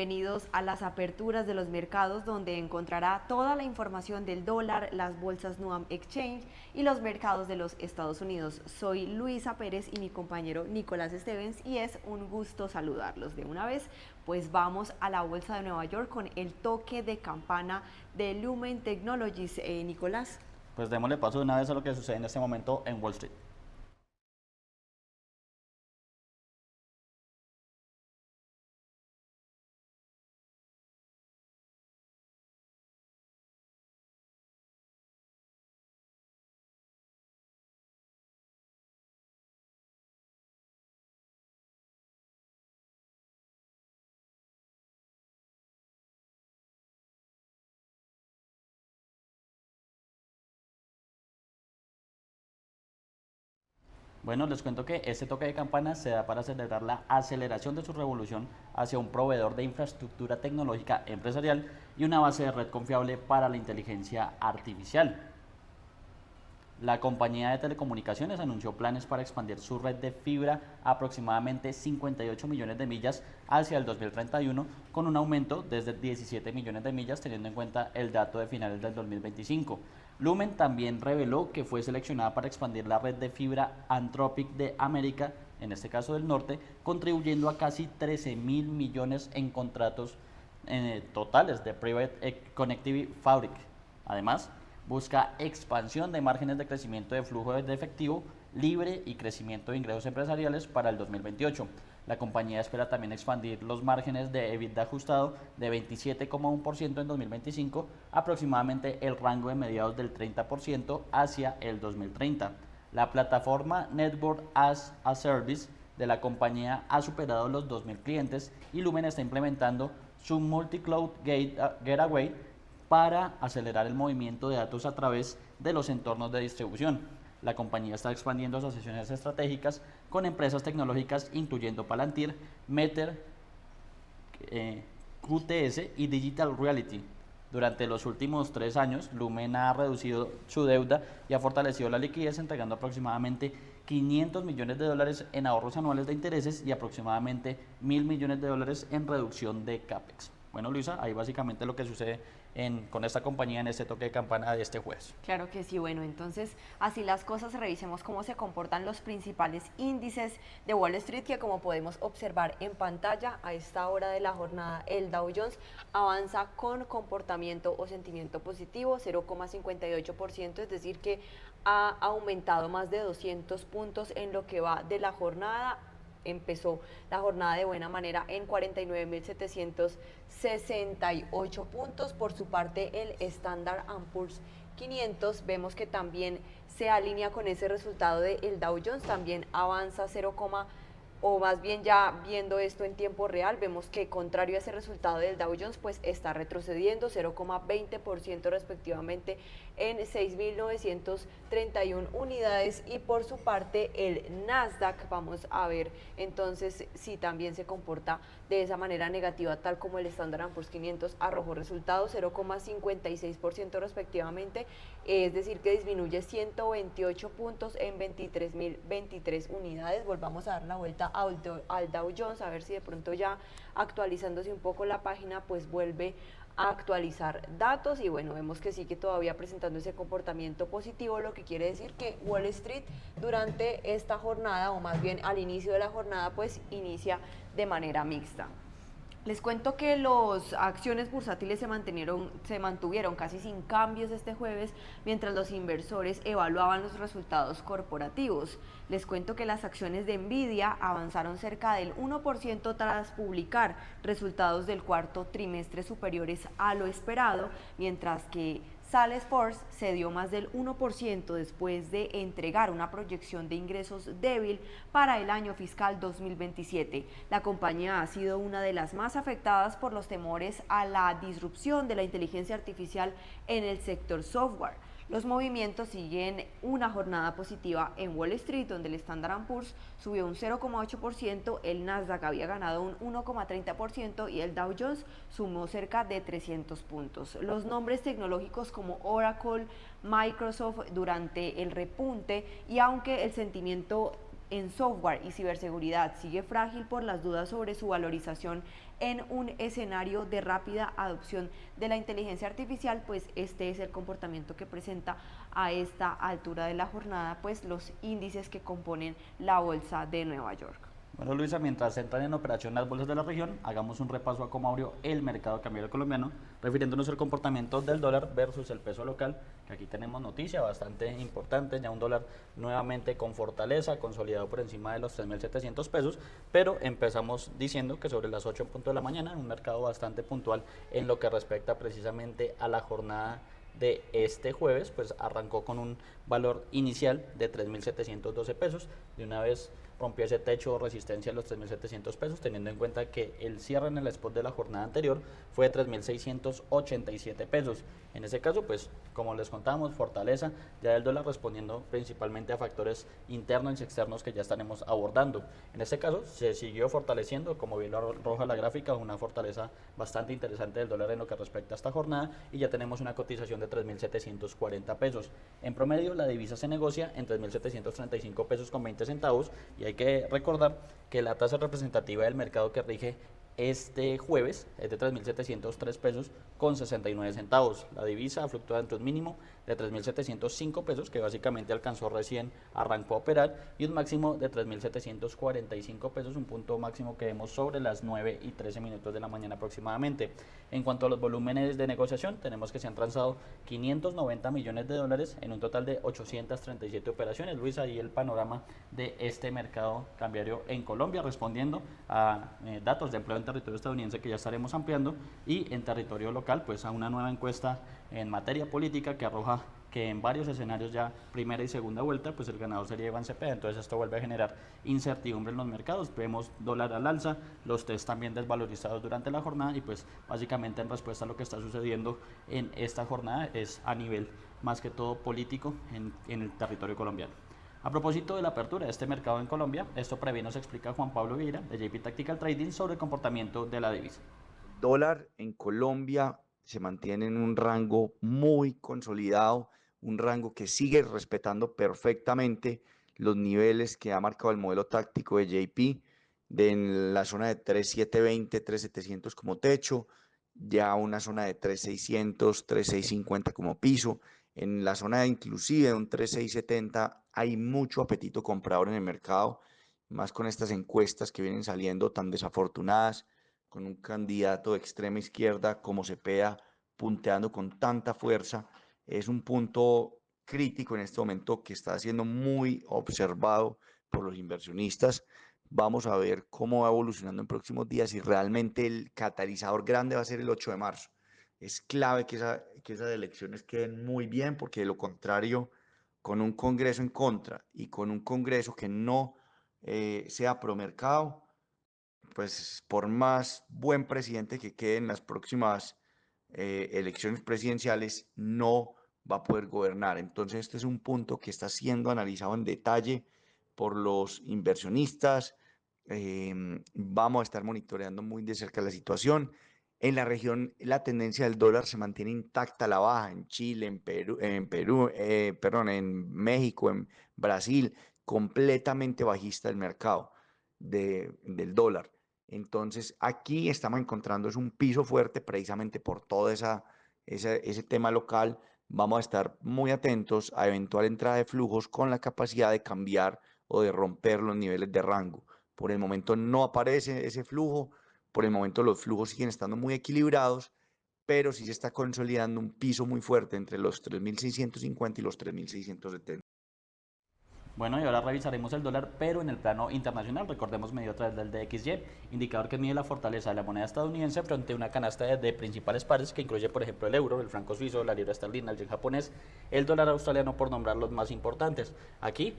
bienvenidos a las aperturas de los mercados, donde encontrará toda la información del dólar, las bolsas Nuam Exchange y los mercados de los Estados Unidos. Soy Luisa Pérez y mi compañero Nicolás Stevens, y es un gusto saludarlos. De una vez, pues vamos a la bolsa de Nueva York con el toque de campana de Lumen Technologies. Nicolás. Pues démosle paso de una vez a lo que sucede en este momento en Wall Street. Bueno, les cuento que este toque de campana se da para celebrar la aceleración de su revolución hacia un proveedor de infraestructura tecnológica empresarial y una base de red confiable para la inteligencia artificial. La compañía de telecomunicaciones anunció planes para expandir su red de fibra a aproximadamente 58 millones de millas hacia el 2031, con un aumento desde 17 millones de millas, teniendo en cuenta el dato de finales del 2025. Lumen también reveló que fue seleccionada para expandir la red de fibra Anthropic de América, en este caso del norte, contribuyendo a casi 13 mil millones en contratos totales de Private Connectivity Fabric. Además, busca expansión de márgenes de crecimiento de flujo de efectivo libre y crecimiento de ingresos empresariales para el 2028. La compañía espera también expandir los márgenes de EBITDA ajustado de 27,1% en 2025, aproximadamente el rango de mediados del 30% hacia el 2030. La plataforma Network as a Service de la compañía ha superado los 2.000 clientes y Lumen está implementando su Multi-Cloud Gateway para acelerar el movimiento de datos a través de los entornos de distribución. La compañía está expandiendo asociaciones estratégicas con empresas tecnológicas incluyendo Palantir, Meter, QTS y Digital Realty. Durante los últimos 3 años, Lumen ha reducido su deuda y ha fortalecido la liquidez, entregando aproximadamente 500 millones de dólares en ahorros anuales de intereses y aproximadamente 1.000 millones de dólares en reducción de CAPEX. Bueno, Luisa, ahí básicamente lo que sucede con esta compañía en este toque de campana de este jueves. Claro que sí. Bueno, entonces así las cosas, revisemos cómo se comportan los principales índices de Wall Street, que como podemos observar en pantalla a esta hora de la jornada, el Dow Jones avanza con comportamiento o sentimiento positivo, 0,58%, es decir que ha aumentado más de 200 puntos en lo que va de la jornada. Empezó la jornada de buena manera en 49.768 puntos. Por su parte, el Standard & Poor's 500 vemos que también se alinea con ese resultado del Dow Jones, también avanza 0, o más bien ya viendo esto en tiempo real, vemos que contrario a ese resultado del Dow Jones, pues está retrocediendo 0,20% respectivamente en 6.931 unidades. Y por su parte el Nasdaq, vamos a ver entonces si también se comporta de esa manera negativa, tal como el Standard & Poor's 500 arrojó resultados 0,56% respectivamente, es decir que disminuye 128 puntos en 23.023 unidades. Volvamos a dar la vuelta al Dow Jones, a ver si de pronto ya actualizándose un poco la página, pues vuelve a actualizar datos. Y bueno, vemos que sigue todavía presentando ese comportamiento positivo, lo que quiere decir que Wall Street durante esta jornada, o más bien al inicio de la jornada, pues inicia de manera mixta. Les cuento que las acciones bursátiles se mantuvieron casi sin cambios este jueves, mientras los inversores evaluaban los resultados corporativos. Les cuento que las acciones de Nvidia avanzaron cerca del 1% tras publicar resultados del cuarto trimestre superiores a lo esperado, mientras que Salesforce cedió más del 1% después de entregar una proyección de ingresos débil para el año fiscal 2027. La compañía ha sido una de las más afectadas por los temores a la disrupción de la inteligencia artificial en el sector software. Los movimientos siguen una jornada positiva en Wall Street, donde el Standard & Poor's subió un 0,8%, el Nasdaq había ganado un 1,30% y el Dow Jones sumó cerca de 300 puntos. Los nombres tecnológicos como Oracle, Microsoft durante el repunte, y aunque el sentimiento en software y ciberseguridad sigue frágil por las dudas sobre su valorización en un escenario de rápida adopción de la inteligencia artificial, pues este es el comportamiento que presenta a esta altura de la jornada pues los índices que componen la bolsa de Nueva York. Bueno, Luisa, mientras entran en operación las bolsas de la región, hagamos un repaso a cómo abrió el mercado cambiario colombiano, refiriéndonos al comportamiento del dólar versus el peso local, que aquí tenemos noticia bastante importante, ya un dólar nuevamente con fortaleza, consolidado por encima de los 3.700 pesos, pero empezamos diciendo que sobre las 8 en punto de la mañana, un mercado bastante puntual en lo que respecta precisamente a la jornada de este jueves, pues arrancó con un valor inicial de 3.712 pesos, de una vez rompió ese techo de resistencia de los 3.700 pesos, teniendo en cuenta que el cierre en el spot de la jornada anterior fue de 3.687 pesos. En ese caso, pues, como les contábamos, fortaleza ya del dólar respondiendo principalmente a factores internos y externos que ya estaremos abordando. En este caso, se siguió fortaleciendo, como bien lo arroja la gráfica, una fortaleza bastante interesante del dólar en lo que respecta a esta jornada, y ya tenemos una cotización de 3.740 pesos. En promedio, la divisa se negocia en 3.735 pesos con 20 centavos, y hay que recordar que la tasa representativa del mercado que rige este jueves es de 3.703 pesos con 69 centavos. La divisa ha fluctuado entre un mínimo de 3.705 pesos, que básicamente alcanzó recién, arrancó a operar, y un máximo de 3.745 pesos, un punto máximo que vemos sobre las 9 y 13 minutos de la mañana aproximadamente. En cuanto a los volúmenes de negociación, tenemos que se han transado 590 millones de dólares en un total de 837 operaciones. Luis, ahí el panorama de este mercado cambiario en Colombia, respondiendo a datos de empleo en territorio estadounidense que ya estaremos ampliando, y en territorio local, pues a una nueva encuesta en materia política que arroja que en varios escenarios ya primera y segunda vuelta, pues el ganador sería Iván Cepeda. Entonces esto vuelve a generar incertidumbre en los mercados. Vemos dólar al alza, los test también desvalorizados durante la jornada, y pues básicamente en respuesta a lo que está sucediendo en esta jornada es a nivel más que todo político en el territorio colombiano. A propósito de la apertura de este mercado en Colombia, esto prevé nos explica Juan Pablo Vieira de JP Tactical Trading sobre el comportamiento de la divisa. Dólar en Colombia se mantiene en un rango muy consolidado, un rango que sigue respetando perfectamente los niveles que ha marcado el modelo táctico de JP, en la zona de 3.720, 3.700 como techo, ya una zona de 3.600, 3.650 como piso. En la zona inclusive de un 3.670 hay mucho apetito comprador en el mercado, más con estas encuestas que vienen saliendo tan desafortunadas, con un candidato de extrema izquierda como Cepeda punteando con tanta fuerza. Es un punto crítico en este momento que está siendo muy observado por los inversionistas. Vamos a ver cómo va evolucionando en próximos días, y realmente el catalizador grande va a ser el 8 de marzo. Es clave que esas elecciones queden muy bien, porque de lo contrario, con un Congreso en contra y con un Congreso que no sea promercado, pues por más buen presidente que quede en las próximas elecciones presidenciales, no va a poder gobernar. Entonces este es un punto que está siendo analizado en detalle por los inversionistas. Vamos a estar monitoreando muy de cerca la situación. En la región la tendencia del dólar se mantiene intacta a la baja, en Chile, en México, en Brasil, completamente bajista el mercado del dólar. Entonces aquí estamos encontrando es un piso fuerte precisamente por todo ese tema local. Vamos a estar muy atentos a eventual entrada de flujos con la capacidad de cambiar o de romper los niveles de rango. Por el momento no aparece ese flujo, por el momento los flujos siguen estando muy equilibrados, pero sí se está consolidando un piso muy fuerte entre los 3.650 y los 3.670. Bueno, y ahora revisaremos el dólar, pero en el plano internacional. Recordemos, medido a través del DXY, indicador que mide la fortaleza de la moneda estadounidense frente a una canasta de principales pares que incluye, por ejemplo, el euro, el franco suizo, la libra esterlina, el yen japonés, el dólar australiano, por nombrar los más importantes. Aquí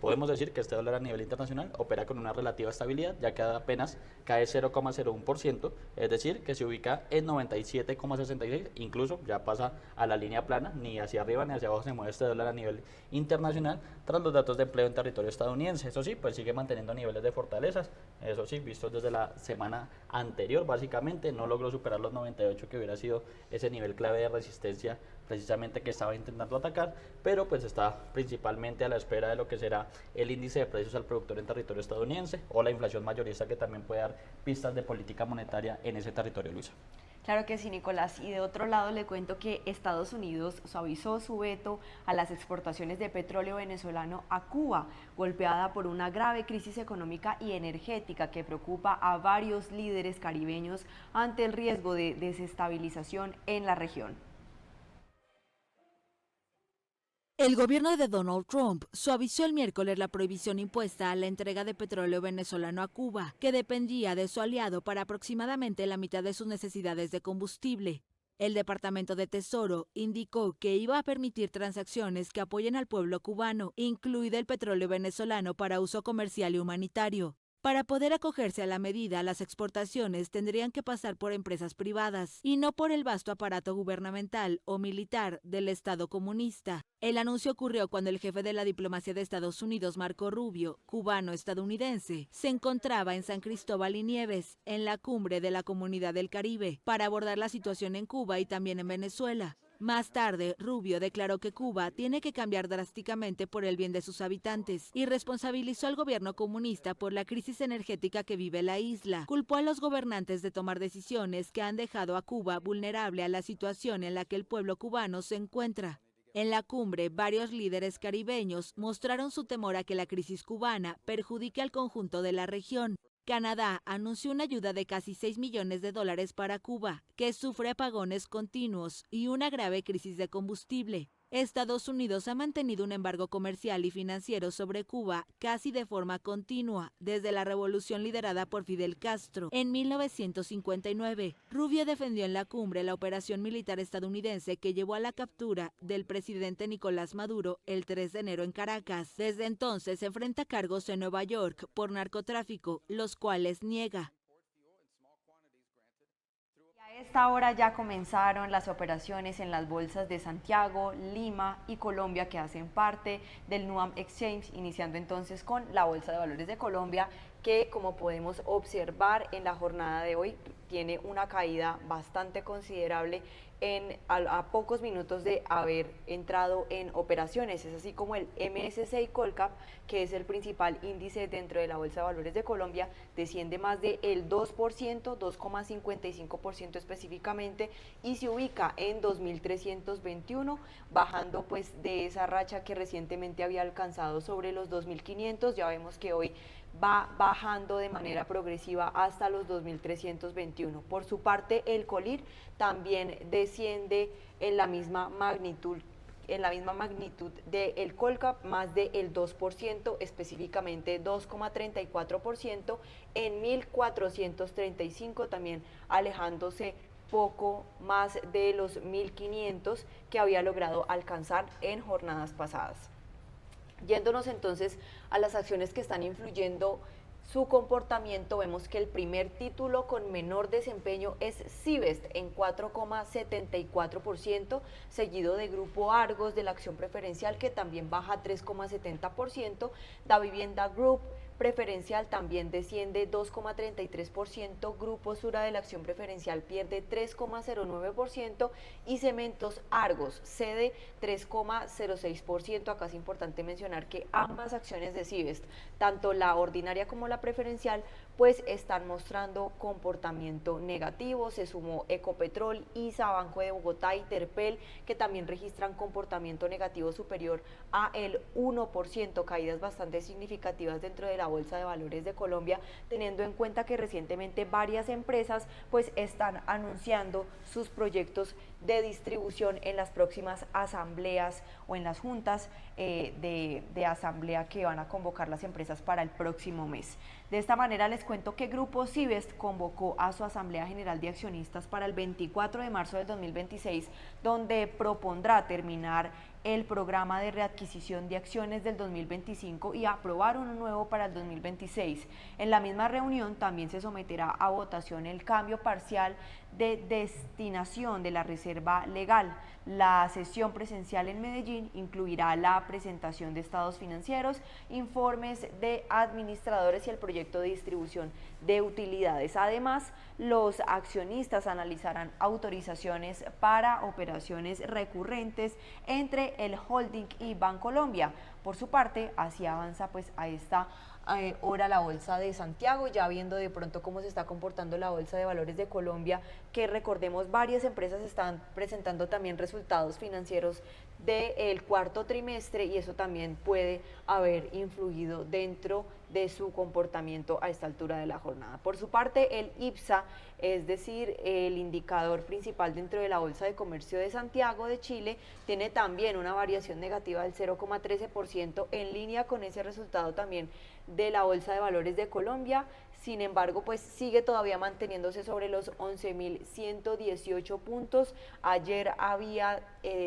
podemos decir que este dólar a nivel internacional opera con una relativa estabilidad, ya que apenas cae 0,01%, es decir, que se ubica en 97,66, incluso ya pasa a la línea plana, ni hacia arriba ni hacia abajo se mueve este dólar a nivel internacional, tras los datos de empleo en territorio estadounidense. Eso sí, pues sigue manteniendo niveles de fortalezas, eso sí, vistos desde la semana anterior, básicamente no logró superar los 98, que hubiera sido ese nivel clave de resistencia precisamente que estaba intentando atacar, pero pues está principalmente a la espera de lo que será el índice de precios al productor en territorio estadounidense o la inflación mayorista, que también puede dar pistas de política monetaria en ese territorio, Luisa. Claro que sí, Nicolás. Y de otro lado le cuento que Estados Unidos suavizó su veto a las exportaciones de petróleo venezolano a Cuba, golpeada por una grave crisis económica y energética que preocupa a varios líderes caribeños ante el riesgo de desestabilización en la región. El gobierno de Donald Trump suavizó el miércoles la prohibición impuesta a la entrega de petróleo venezolano a Cuba, que dependía de su aliado para aproximadamente la mitad de sus necesidades de combustible. El Departamento de Tesoro indicó que iba a permitir transacciones que apoyen al pueblo cubano, incluido el petróleo venezolano para uso comercial y humanitario. Para poder acogerse a la medida, las exportaciones tendrían que pasar por empresas privadas y no por el vasto aparato gubernamental o militar del Estado comunista. El anuncio ocurrió cuando el jefe de la diplomacia de Estados Unidos, Marco Rubio, cubano-estadounidense, se encontraba en San Cristóbal y Nieves, en la cumbre de la Comunidad del Caribe, para abordar la situación en Cuba y también en Venezuela. Más tarde, Rubio declaró que Cuba tiene que cambiar drásticamente por el bien de sus habitantes y responsabilizó al gobierno comunista por la crisis energética que vive la isla. Culpó a los gobernantes de tomar decisiones que han dejado a Cuba vulnerable a la situación en la que el pueblo cubano se encuentra. En la cumbre, varios líderes caribeños mostraron su temor a que la crisis cubana perjudique al conjunto de la región. Canadá anunció una ayuda de casi $6 millones para Cuba, que sufre apagones continuos y una grave crisis de combustible. Estados Unidos ha mantenido un embargo comercial y financiero sobre Cuba casi de forma continua desde la revolución liderada por Fidel Castro en 1959. Rubio defendió en la cumbre la operación militar estadounidense que llevó a la captura del presidente Nicolás Maduro el 3 de enero en Caracas. Desde entonces se enfrenta a cargos en Nueva York por narcotráfico, los cuales niega. A esta hora ya comenzaron las operaciones en las bolsas de Santiago, Lima y Colombia, que hacen parte del Nuam Exchange, iniciando entonces con la Bolsa de Valores de Colombia, que como podemos observar en la jornada de hoy tiene una caída bastante considerable a pocos minutos de haber entrado en operaciones. Es así como el MSCI Colcap, que es el principal índice dentro de la Bolsa de Valores de Colombia, desciende más del 2%, 2,55% específicamente, y se ubica en 2.321, bajando pues de esa racha que recientemente había alcanzado sobre los 2.500. Ya vemos que hoy va bajando de manera progresiva hasta los 2.321. Por su parte, el Colir también desciende en la misma magnitud del Colcap, más del 2%, específicamente 2,34% en 1.435, también alejándose poco más de los 1.500 que había logrado alcanzar en jornadas pasadas. Yéndonos entonces a las acciones que están influyendo su comportamiento, vemos que el primer título con menor desempeño es Sivest en 4,74%, seguido de Grupo Argos de la acción preferencial, que también baja 3,70%, Da Vivienda Group preferencial también desciende 2,33%, Grupo Sura de la acción preferencial pierde 3,09% y Cementos Argos cede 3,06%. Acá es importante mencionar que ambas acciones de Sivest, tanto la ordinaria como la preferencial, pues están mostrando comportamiento negativo. Se sumó Ecopetrol, ISA, Banco de Bogotá y Terpel, que también registran comportamiento negativo superior a el 1%, caídas bastante significativas dentro de la Bolsa de Valores de Colombia, teniendo en cuenta que recientemente varias empresas pues están anunciando sus proyectos de distribución en las próximas asambleas o en las juntas de asamblea que van a convocar las empresas para el próximo mes. De esta manera les cuento que Grupo Sivest convocó a su Asamblea General de Accionistas para el 24 de marzo del 2026, donde propondrá terminar el programa de readquisición de acciones del 2025 y aprobar uno nuevo para el 2026. En la misma reunión también se someterá a votación el cambio parcial de destinación de la reserva legal. La sesión presencial en Medellín incluirá la presentación de estados financieros, informes de administradores y el proyecto de distribución de utilidades. Además, los accionistas analizarán autorizaciones para operaciones recurrentes entre el holding y Bancolombia. Por su parte, así avanza pues a esta hora la Bolsa de Santiago, ya viendo de pronto cómo se está comportando la Bolsa de Valores de Colombia, que recordemos varias empresas están presentando también resultados financieros del cuarto trimestre y eso también puede haber influido dentro de su comportamiento a esta altura de la jornada. Por su parte, el IPSA, es decir, el indicador principal dentro de la Bolsa de Comercio de Santiago de Chile, tiene también una variación negativa del 0,13% en línea con ese resultado también de la Bolsa de Valores de Colombia. Sin embargo, pues sigue todavía manteniéndose sobre los 11.118 puntos. Ayer había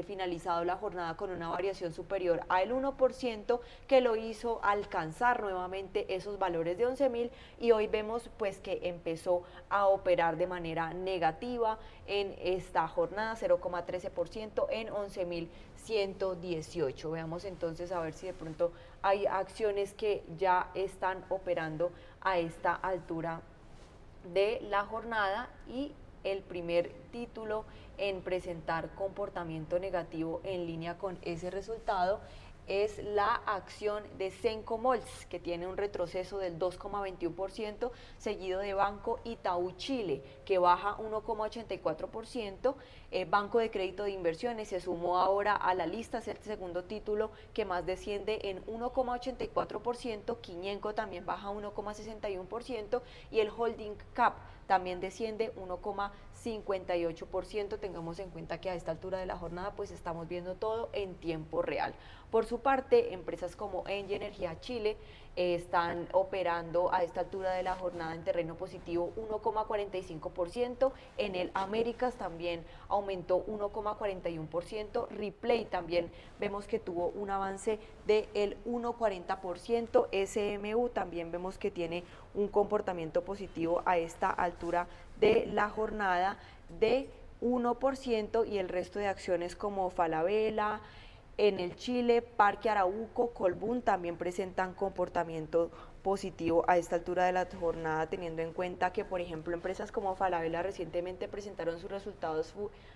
finalizado la jornada con una variación superior al 1%, que lo hizo alcanzar nuevamente esos valores de 11.000 y hoy vemos pues que empezó a operar de manera negativa en esta jornada, 0,13% en 11.118. Veamos entonces a ver si de pronto hay acciones que ya están operando a esta altura de la jornada y el primer título en presentar comportamiento negativo en línea con ese resultado es la acción de Sencomols, que tiene un retroceso del 2,21%, seguido de Banco Itaú Chile, que baja 1,84%. Banco de Crédito de Inversiones se sumó ahora a la lista, es el segundo título que más desciende en 1,84%, Quiñenco también baja 1,61% y el Holding Cap también desciende 1,58%. Tengamos en cuenta que a esta altura de la jornada pues estamos viendo todo en tiempo real. Por su parte, empresas como Engie Energía Chile están operando a esta altura de la jornada en terreno positivo 1,45%, en el Américas también aumentó 1,41%, Ripley también vemos que tuvo un avance del 1,40%, SMU también vemos que tiene un comportamiento positivo a esta altura de la jornada de 1% y el resto de acciones como Falabella, en el Chile, Parque Arauco, Colbún también presentan comportamiento positivo a esta altura de la jornada, teniendo en cuenta que, por ejemplo, empresas como Falabella recientemente presentaron sus resultados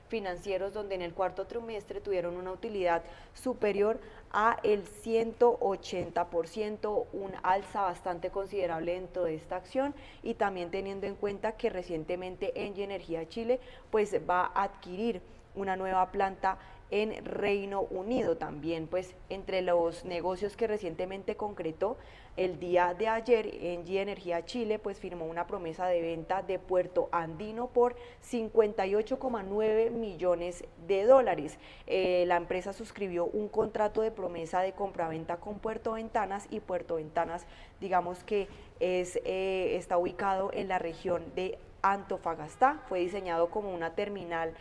financieros, donde en el cuarto trimestre tuvieron una utilidad superior a el 180%, un alza bastante considerable dentro de esta acción, y también teniendo en cuenta que recientemente Engie Energía Chile pues va a adquirir una nueva planta en Reino Unido. También pues entre los negocios que recientemente concretó el día de ayer, Engie Energía Chile pues firmó una promesa de venta de Puerto Andino por 58,9 millones de dólares. La empresa suscribió un contrato de promesa de compraventa con Puerto Ventanas, y Puerto Ventanas, digamos que está ubicado en la región de Antofagasta. Fue diseñado como una terminal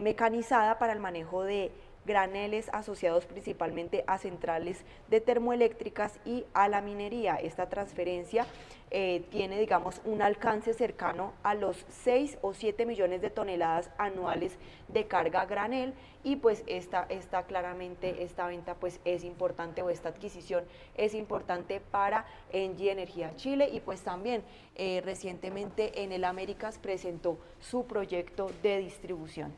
mecanizada para el manejo de graneles asociados principalmente a centrales de termoeléctricas y a la minería. Esta transferencia tiene, digamos, un alcance cercano a los 6 o 7 millones de toneladas anuales de carga granel, y pues esta claramente, esta venta pues es importante, o esta adquisición es importante para Engie Energía Chile. Y pues también recientemente en el Américas presentó su proyecto de distribución.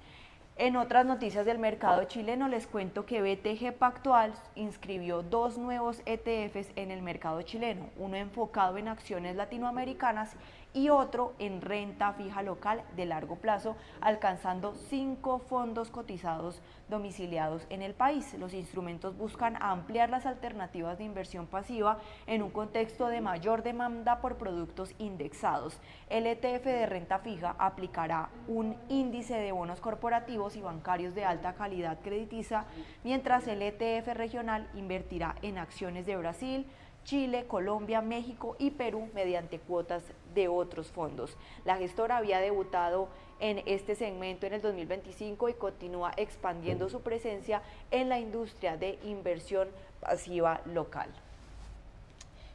En otras noticias del mercado chileno, les cuento que BTG Pactual inscribió 2 nuevos ETFs en el mercado chileno, uno enfocado en acciones latinoamericanas y otro en renta fija local de largo plazo, alcanzando 5 fondos cotizados domiciliados en el país. Los instrumentos buscan ampliar las alternativas de inversión pasiva en un contexto de mayor demanda por productos indexados. El ETF de renta fija aplicará un índice de bonos corporativos y bancarios de alta calidad crediticia, mientras el ETF regional invertirá en acciones de Brasil, Chile, Colombia, México y Perú mediante cuotas de otros fondos. La gestora había debutado en este segmento en el 2025 y continúa expandiendo su presencia en la industria de inversión pasiva local.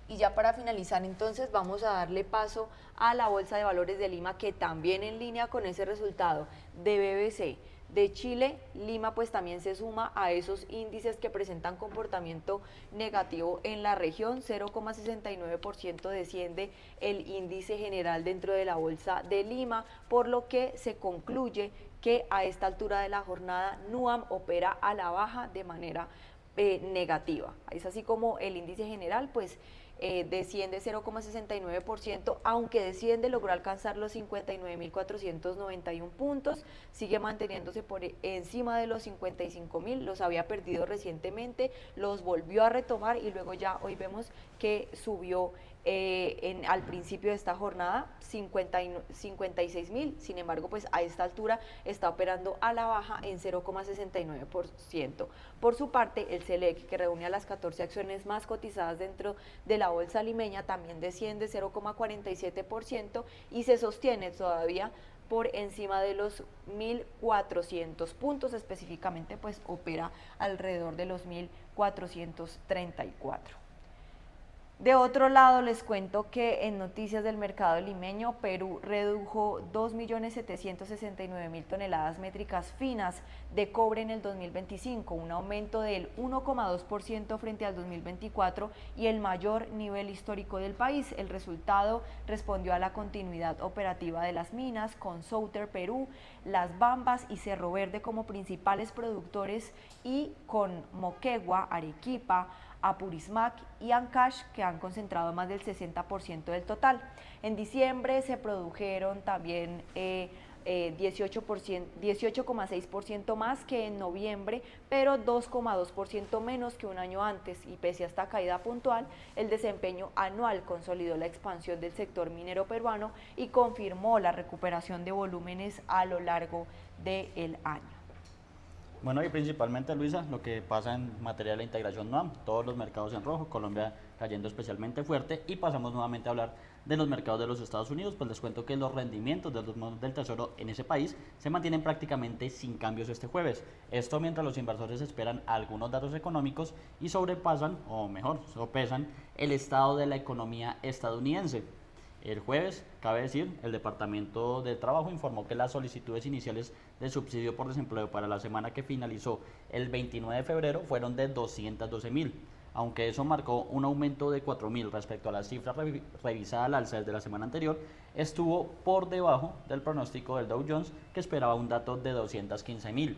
Y ya para finalizar, entonces, vamos a darle paso a la Bolsa de Valores de Lima, que también en línea con ese resultado de BBC de Chile, Lima pues también se suma a esos índices que presentan comportamiento negativo en la región. 0,69% desciende el índice general dentro de la Bolsa de Lima, por lo que se concluye que a esta altura de la jornada NUAM opera a la baja de manera negativa. Es así como el índice general pues desciende 0,69%, aunque desciende, logró alcanzar los 59.491 puntos, sigue manteniéndose por encima de los 55.000, los había perdido recientemente, los volvió a retomar y luego ya hoy vemos que subió al principio de esta jornada 56.000, sin embargo pues a esta altura está operando a la baja en 0,69%. Por su parte, el Select, que reúne a las 14 acciones más cotizadas dentro de la bolsa limeña, también desciende 0,47% y se sostiene todavía por encima de los 1.400 puntos, específicamente pues opera alrededor de los 1.434. De otro lado, les cuento que en noticias del mercado limeño, Perú redujo 2.769.000 toneladas métricas finas de cobre en el 2025, un aumento del 1,2% frente al 2024 y el mayor nivel histórico del país. El resultado respondió a la continuidad operativa de las minas, con Souter Perú, Las Bambas y Cerro Verde como principales productores y con Moquegua, Arequipa, Apurímac y Ancash, que han concentrado más del 60% del total. En diciembre se produjeron también 18,6% más que en noviembre, pero 2,2% menos que un año antes, y pese a esta caída puntual, el desempeño anual consolidó la expansión del sector minero peruano y confirmó la recuperación de volúmenes a lo largo del año. Bueno, y principalmente, Luisa, lo que pasa en materia de la integración NUAM, todos los mercados en rojo, Colombia cayendo especialmente fuerte, y pasamos nuevamente a hablar de los mercados de los Estados Unidos. Pues les cuento que los rendimientos de los bonos del Tesoro en ese país se mantienen prácticamente sin cambios este jueves. Esto mientras los inversores esperan algunos datos económicos y sobrepasan, o mejor, sopesan el estado de la economía estadounidense. El jueves, cabe decir, el Departamento de Trabajo informó que las solicitudes iniciales de subsidio por desempleo para la semana que finalizó el 29 de febrero fueron de 212.000, aunque eso marcó un aumento de 4.000 respecto a la cifra revisada al alza desde la semana anterior. Estuvo por debajo del pronóstico del Dow Jones, que esperaba un dato de 215.000.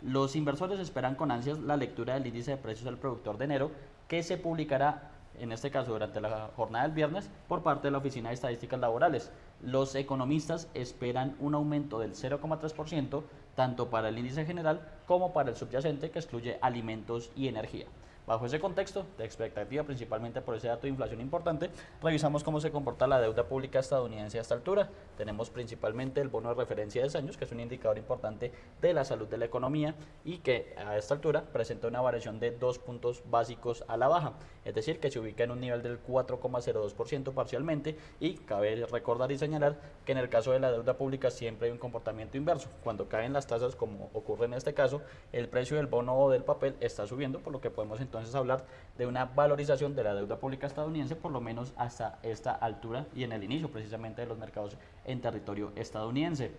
Los inversores esperan con ansias la lectura del índice de precios del productor de enero, que se publicará en este caso durante la jornada del viernes, por parte de la Oficina de Estadísticas Laborales. Los economistas esperan un aumento del 0,3%, tanto para el índice general como para el subyacente, que excluye alimentos y energía. Bajo ese contexto de expectativa, principalmente por ese dato de inflación importante, revisamos cómo se comporta la deuda pública estadounidense a esta altura. Tenemos principalmente el bono de referencia de 10 años, que es un indicador importante de la salud de la economía y que a esta altura presenta una variación de 2 puntos básicos a la baja, es decir, que se ubica en un nivel del 4,02% parcialmente, y cabe recordar y señalar que en el caso de la deuda pública siempre hay un comportamiento inverso. Cuando caen las tasas, como ocurre en este caso, el precio del bono o del papel está subiendo, por lo que podemos entonces hablar de una valorización de la deuda pública estadounidense, por lo menos hasta esta altura y en el inicio precisamente de los mercados en territorio estadounidense.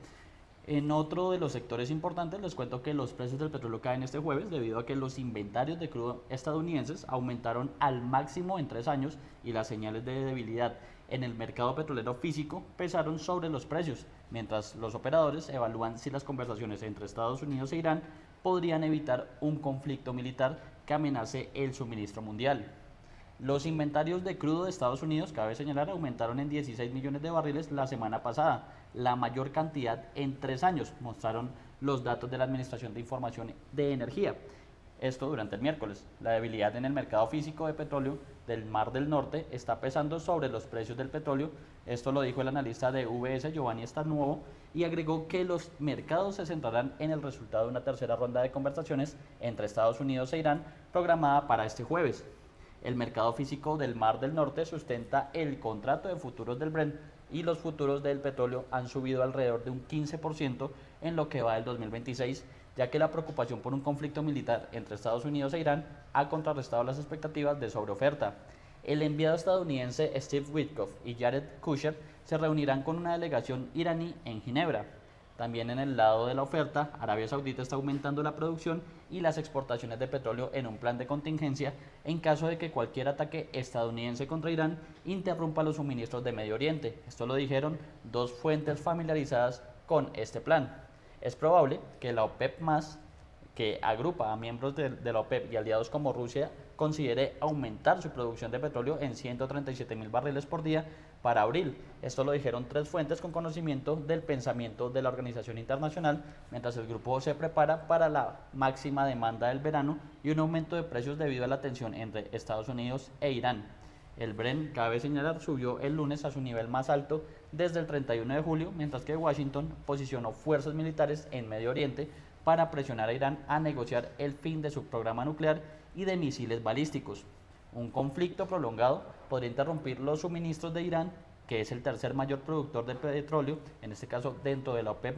En otro de los sectores importantes, les cuento que los precios del petróleo caen este jueves debido a que los inventarios de crudo estadounidenses aumentaron al máximo en 3 años y las señales de debilidad en el mercado petrolero físico pesaron sobre los precios, mientras los operadores evalúan si las conversaciones entre Estados Unidos e Irán podrían evitar un conflicto militar que amenace el suministro mundial. Los inventarios de crudo de Estados Unidos, cabe señalar, aumentaron en 16 millones de barriles la semana pasada, la mayor cantidad en 3 años, mostraron los datos de la Administración de Información de Energía. Esto durante el miércoles. La debilidad en el mercado físico de petróleo del Mar del Norte está pesando sobre los precios del petróleo. Esto lo dijo el analista de UBS, Giovanni Starnuovo, y agregó que los mercados se centrarán en el resultado de una tercera ronda de conversaciones entre Estados Unidos e Irán, programada para este jueves. El mercado físico del Mar del Norte sustenta el contrato de futuros del Brent y los futuros del petróleo han subido alrededor de un 15% en lo que va del 2026, ya que la preocupación por un conflicto militar entre Estados Unidos e Irán ha contrarrestado las expectativas de sobreoferta. El enviado estadounidense Steve Witkoff y Jared Kushner se reunirán con una delegación iraní en Ginebra. También en el lado de la oferta, Arabia Saudita está aumentando la producción y las exportaciones de petróleo en un plan de contingencia en caso de que cualquier ataque estadounidense contra Irán interrumpa los suministros de Medio Oriente. Esto lo dijeron dos fuentes familiarizadas con este plan. Es probable que la OPEP+, que agrupa a miembros de la OPEP y aliados como Rusia, considere aumentar su producción de petróleo en 137.000 barriles por día para abril. Esto lo dijeron tres fuentes con conocimiento del pensamiento de la organización internacional, mientras el grupo se prepara para la máxima demanda del verano y un aumento de precios debido a la tensión entre Estados Unidos e Irán. El Brent, cabe señalar, subió el lunes a su nivel más alto desde el 31 de julio, mientras que Washington posicionó fuerzas militares en Medio Oriente para presionar a Irán a negociar el fin de su programa nuclear y de misiles balísticos. Un conflicto prolongado podría interrumpir los suministros de Irán, que es el tercer mayor productor de petróleo, en este caso dentro de la OPEP+,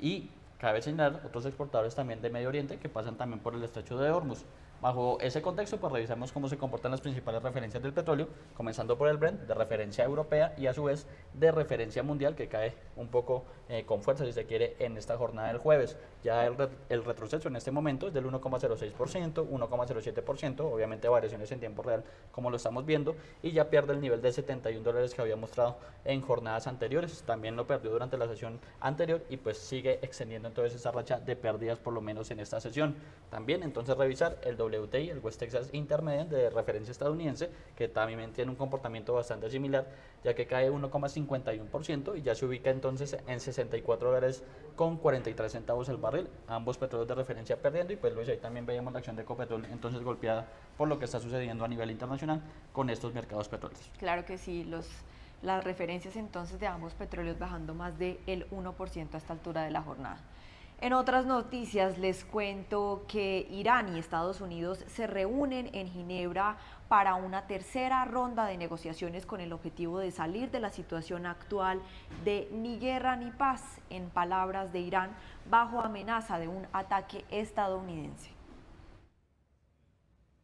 y cabe señalar otros exportadores también de Medio Oriente que pasan también por el estrecho de Hormuz. Bajo ese contexto, pues revisamos cómo se comportan las principales referencias del petróleo, comenzando por el Brent, de referencia europea y a su vez de referencia mundial, que cae un poco con fuerza, si se quiere, en esta jornada del jueves. Ya el retroceso en este momento es del 1,06%, 1,07%, obviamente variaciones en tiempo real, como lo estamos viendo, y ya pierde el nivel de $71 que había mostrado en jornadas anteriores. También lo perdió durante la sesión anterior y pues sigue extendiendo entonces esa racha de pérdidas, por lo menos en esta sesión. También entonces revisar el WTI, el West Texas Intermediate de referencia estadounidense, que también tiene un comportamiento bastante similar, ya que cae 1,51% y ya se ubica entonces en $64 con 43 centavos el barril. Ambos petróleos de referencia perdiendo y pues Luis, ahí también veíamos la acción de Ecopetrol entonces golpeada por lo que está sucediendo a nivel internacional con estos mercados petroleros. Claro que sí, las referencias entonces de ambos petróleos bajando más del 1% a esta altura de la jornada. En otras noticias les cuento que Irán y Estados Unidos se reúnen en Ginebra para una tercera ronda de negociaciones con el objetivo de salir de la situación actual de ni guerra ni paz, en palabras de Irán, bajo amenaza de un ataque estadounidense.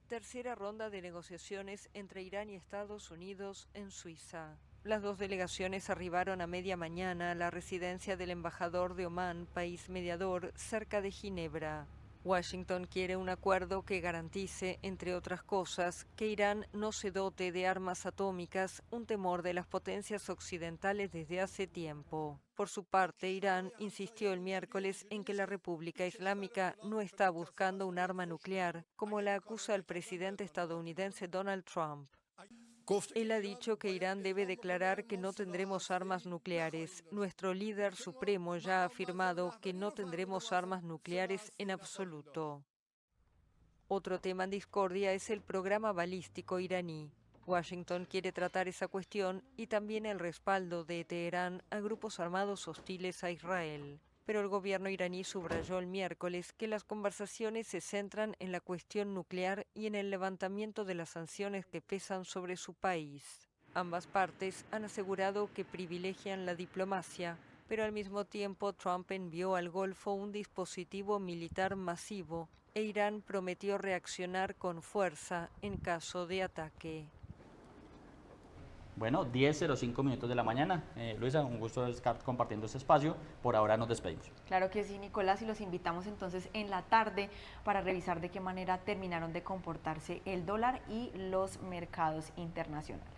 Tercera ronda de negociaciones entre Irán y Estados Unidos en Suiza. Las dos delegaciones arribaron a media mañana a la residencia del embajador de Omán, país mediador, cerca de Ginebra. Washington quiere un acuerdo que garantice, entre otras cosas, que Irán no se dote de armas atómicas, un temor de las potencias occidentales desde hace tiempo. Por su parte, Irán insistió el miércoles en que la República Islámica no está buscando un arma nuclear, como la acusa el presidente estadounidense Donald Trump. Él ha dicho que Irán debe declarar que no tendremos armas nucleares. Nuestro líder supremo ya ha afirmado que no tendremos armas nucleares en absoluto. Otro tema en discordia es el programa balístico iraní. Washington quiere tratar esa cuestión y también el respaldo de Teherán a grupos armados hostiles a Israel. Pero el gobierno iraní subrayó el miércoles que las conversaciones se centran en la cuestión nuclear y en el levantamiento de las sanciones que pesan sobre su país. Ambas partes han asegurado que privilegian la diplomacia, pero al mismo tiempo Trump envió al Golfo un dispositivo militar masivo e Irán prometió reaccionar con fuerza en caso de ataque. Bueno, 10:05 minutos de la mañana. Luisa, un gusto estar compartiendo este espacio. Por ahora nos despedimos. Claro que sí, Nicolás, y los invitamos entonces en la tarde para revisar de qué manera terminaron de comportarse el dólar y los mercados internacionales.